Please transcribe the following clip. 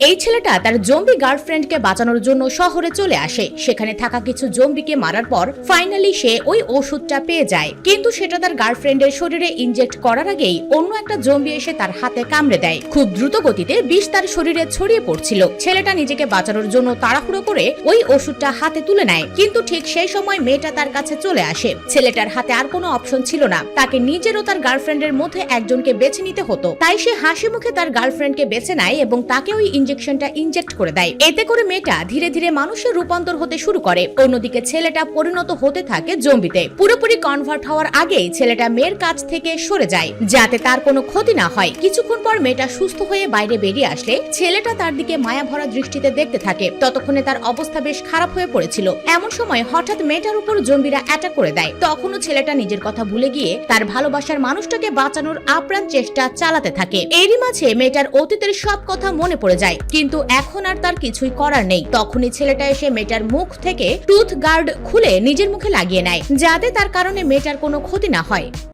এই ছেলেটা তার জম্বি গার্লফ্রেন্ডকে বাঁচানোর জন্য শহরে চলে আসে। সেখানে থাকা কিছু জম্বিকে মারার পর ফাইনালি সে ওই ওষুধটা পেয়ে যায়, কিন্তু সেটা তার গার্লফ্রেন্ডের শরীরে ইনজেক্ট করার আগেই অন্য একটা জম্বি এসে তার হাতে কামড়ে দেয়। খুব দ্রুত গতিতে বিষ তার শরীরে ছড়িয়ে পড়ছিল। ছেলেটা নিজেকে বাঁচানোর জন্য তাড়াহুড়ো করে ওই ওষুধটা হাতে তুলে নেয়, কিন্তু ঠিক সেই সময় মেয়েটা তার কাছে চলে আসে। ছেলেটার হাতে আর কোনো অপশন ছিল না, তাকে নিজেরও তার গার্লফ্রেন্ডের মধ্যে একজনকে বেছে নিতে হতো। তাই সে হাসি মুখে তার গার্লফ্রেন্ডকে বেছে নেয় এবং তাকে ওই ইনজেকশনটা ইনজেক্ট করে দেয়। এতে করে মেয়েটা ধীরে ধীরে মানুষের রূপান্তর হতে শুরু করে। অন্যদিকে ছেলেটা পরিণত হতে থাকে জম্বিতে। পুরোপুরি কনভার্ট হওয়ার আগেই ছেলেটা মেয়ের কাছ থেকে সরে যায়, যাতে তার কোনো ক্ষতি না হয়। কিছুক্ষণ পর মেয়েটা সুস্থ হয়ে বাইরে বেরিয়ে আসলে ছেলেটা তার দিকে মায়া ভরা দৃষ্টিতে দেখতে থাকে। ততক্ষণে তার অবস্থা বেশ খারাপ হয়ে পড়েছিল। এমন সময় হঠাৎ মেয়েটার উপর জম্বিরা অ্যাটাক করে দেয়। তখনও ছেলেটা নিজের কথা ভুলে গিয়ে তার ভালোবাসার মানুষটাকে বাঁচানোর আপ্রাণ চেষ্টা চালাতে থাকে। এরই মাঝে মেয়েটার অতীতের সব কথা মনে পড়ে যায়, কিন্তু এখন আর তার কিছুই করার নেই। তখনই ছেলেটা এসে মেয়েটার মুখ থেকে টুথ গার্ড খুলে নিজের মুখে লাগিয়ে নেয়, যাতে তার কারণে মেয়েটার কোনো ক্ষতি না হয়।